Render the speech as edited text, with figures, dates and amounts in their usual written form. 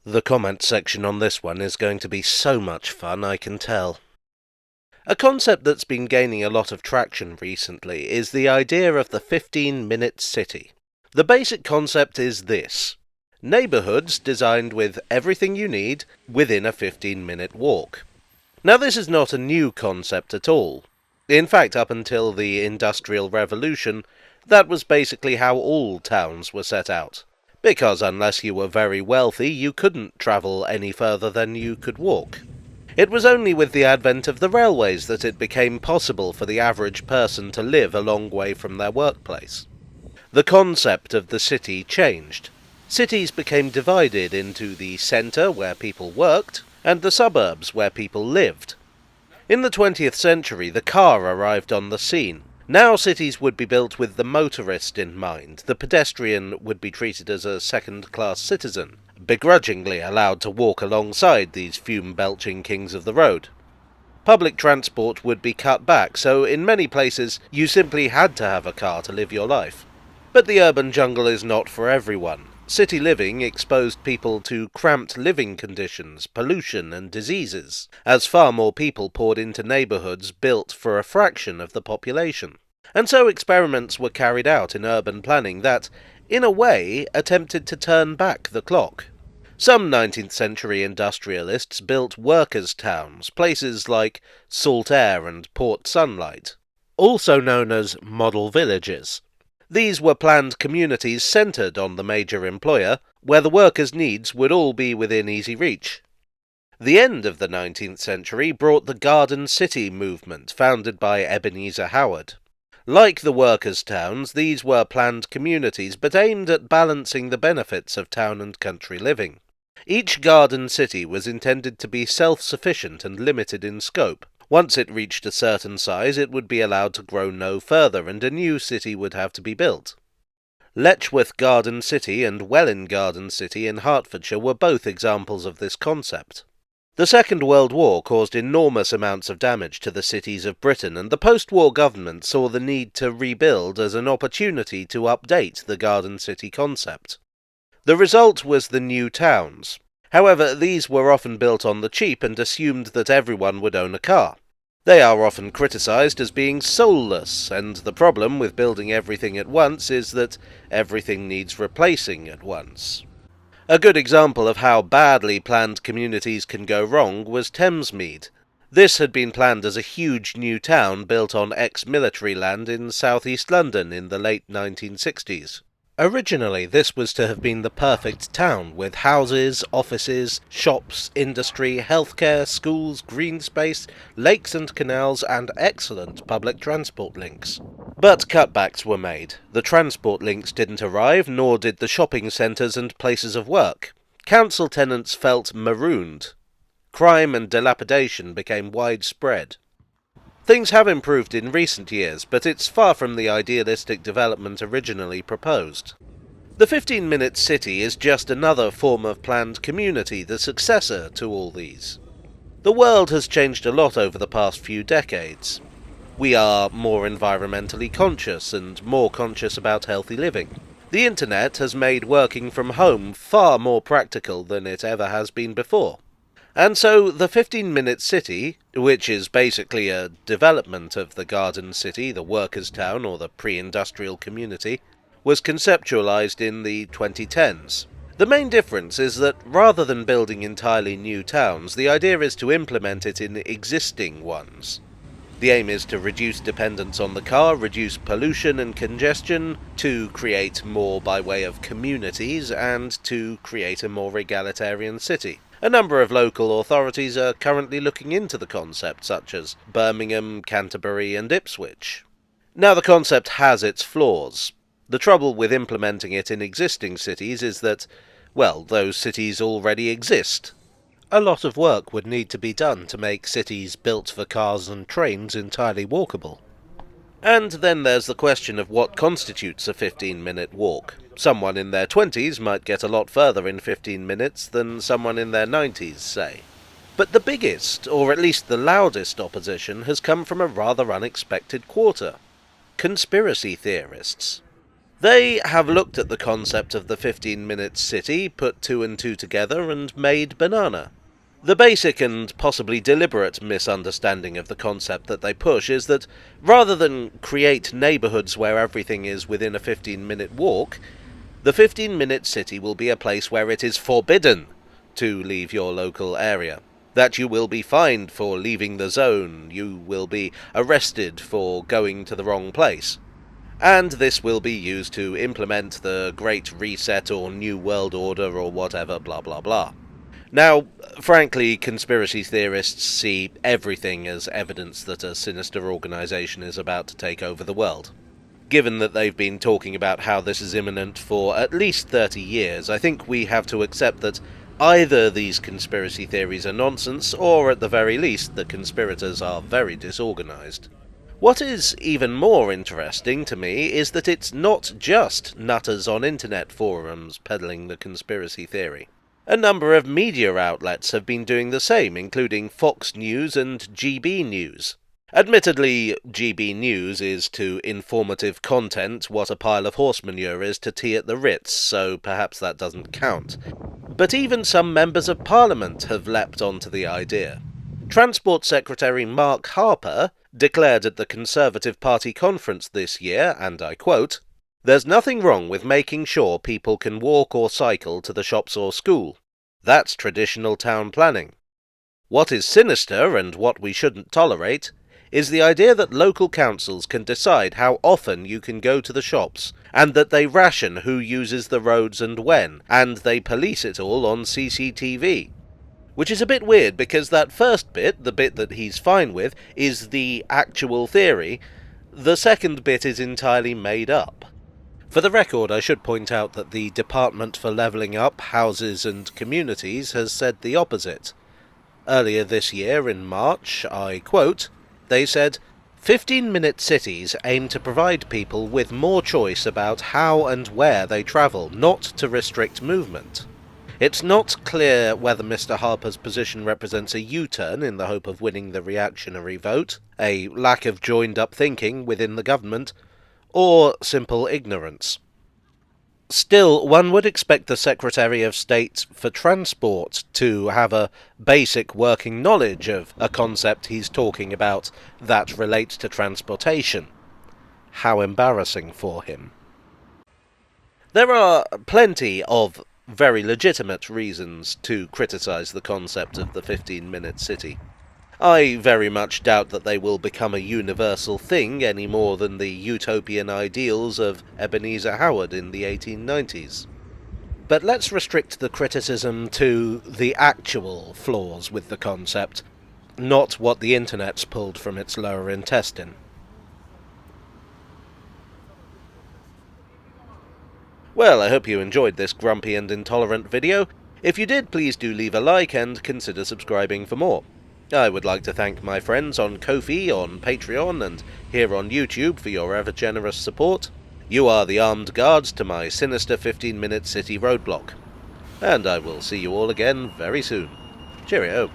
The comment section on this one is going to be so much fun, I can tell. A concept that's been gaining a lot of traction recently is the idea of the 15-minute city. The basic concept is this: neighbourhoods designed with everything you need within a 15-minute walk. Now, this is not a new concept at all. In fact, up until the Industrial Revolution, that was basically how all towns were set out. Because unless you were very wealthy, you couldn't travel any further than you could walk. It was only with the advent of the railways that it became possible for the average person to live a long way from their workplace. The concept of the city changed. Cities became divided into the centre, where people worked, and the suburbs, where people lived. In the 20th century, the car arrived on the scene. Now cities would be built with the motorist in mind. The pedestrian would be treated as a second-class citizen, begrudgingly allowed to walk alongside these fume-belching kings of the road. Public transport would be cut back, so in many places you simply had to have a car to live your life. But the urban jungle is not for everyone. City living exposed people to cramped living conditions, pollution and diseases, as far more people poured into neighbourhoods built for a fraction of the population. And so experiments were carried out in urban planning that, in a way, attempted to turn back the clock. Some 19th century industrialists built workers' towns, places like Saltaire and Port Sunlight, also known as model villages. These were planned communities centred on the major employer, where the workers' needs would all be within easy reach. The end of the 19th century brought the Garden City movement, founded by Ebenezer Howard. Like the workers' towns, these were planned communities, but aimed at balancing the benefits of town and country living. Each garden city was intended to be self-sufficient and limited in scope. Once it reached a certain size, it would be allowed to grow no further, and a new city would have to be built. Letchworth Garden City and Welwyn Garden City in Hertfordshire were both examples of this concept. The Second World War caused enormous amounts of damage to the cities of Britain, and the post-war government saw the need to rebuild as an opportunity to update the Garden City concept. The result was the new towns. However, these were often built on the cheap and assumed that everyone would own a car. They are often criticised as being soulless, and the problem with building everything at once is that everything needs replacing at once. A good example of how badly planned communities can go wrong was Thamesmead. This had been planned as a huge new town built on ex-military land in southeast London in the late 1960s. Originally, this was to have been the perfect town, with houses, offices, shops, industry, healthcare, schools, green space, lakes and canals, and excellent public transport links. But cutbacks were made. The transport links didn't arrive, nor did the shopping centres and places of work. Council tenants felt marooned. Crime and dilapidation became widespread. Things have improved in recent years, but it's far from the idealistic development originally proposed. The 15-minute city is just another form of planned community, the successor to all these. The world has changed a lot over the past few decades. We are more environmentally conscious and more conscious about healthy living. The internet has made working from home far more practical than it ever has been before. And so the 15-minute city, which is basically a development of the Garden City, the workers' town, or the pre-industrial community, was conceptualized in the 2010s. The main difference is that rather than building entirely new towns, the idea is to implement it in existing ones. The aim is to reduce dependence on the car, reduce pollution and congestion, to create more by way of communities, and to create a more egalitarian city. A number of local authorities are currently looking into the concept, such as Birmingham, Canterbury and Ipswich. Now, the concept has its flaws. The trouble with implementing it in existing cities is that, well, those cities already exist. A lot of work would need to be done to make cities built for cars and trains entirely walkable. And then there's the question of what constitutes a 15-minute walk. Someone in their 20s might get a lot further in 15 minutes than someone in their 90s, say. But the biggest, or at least the loudest opposition has come from a rather unexpected quarter: conspiracy theorists. They have looked at the concept of the 15-minute city, put two and two together, and made banana. The basic and possibly deliberate misunderstanding of the concept that they push is that rather than create neighbourhoods where everything is within a 15-minute walk, the 15-minute city will be a place where it is forbidden to leave your local area. That you will be fined for leaving the zone, you will be arrested for going to the wrong place. And this will be used to implement the Great Reset or New World Order or whatever, blah blah blah. Now, frankly, conspiracy theorists see everything as evidence that a sinister organisation is about to take over the world. Given that they've been talking about how this is imminent for at least 30 years, I think we have to accept that either these conspiracy theories are nonsense, or at the very least the conspirators are very disorganised. What is even more interesting to me is that it's not just nutters on internet forums peddling the conspiracy theory. A number of media outlets have been doing the same, including Fox News and GB News. Admittedly, GB News is to informative content what a pile of horse manure is to tea at the Ritz, so perhaps that doesn't count. But even some members of Parliament have leapt onto the idea. Transport Secretary Mark Harper declared at the Conservative Party conference this year, and I quote, "There's nothing wrong with making sure people can walk or cycle to the shops or school. That's traditional town planning. What is sinister, and what we shouldn't tolerate, is the idea that local councils can decide how often you can go to the shops, and that they ration who uses the roads and when, and they police it all on CCTV. Which is a bit weird, because that first bit, the bit that he's fine with, is the actual theory. The second bit is entirely made up. For the record, I should point out that the Department for Levelling Up, Houses and Communities has said the opposite. Earlier this year, in March, I quote, they said, 15-minute cities aim to provide people with more choice about how and where they travel, not to restrict movement. It's not clear whether Mr. Harper's position represents a U-turn in the hope of winning the reactionary vote, a lack of joined-up thinking within the government, or simple ignorance. Still, one would expect the Secretary of State for Transport to have a basic working knowledge of a concept he's talking about that relates to transportation. How embarrassing for him. There are plenty of very legitimate reasons to criticise the concept of the 15-minute city. I very much doubt that they will become a universal thing any more than the utopian ideals of Ebenezer Howard in the 1890s. But let's restrict the criticism to the actual flaws with the concept, not what the internet's pulled from its lower intestine. Well, I hope you enjoyed this grumpy and intolerant video. If you did, please do leave a like and consider subscribing for more. I would like to thank my friends on Ko-fi, on Patreon, and here on YouTube for your ever-generous support. You are the armed guards to my sinister 15-minute city roadblock. And I will see you all again very soon. Cheerio.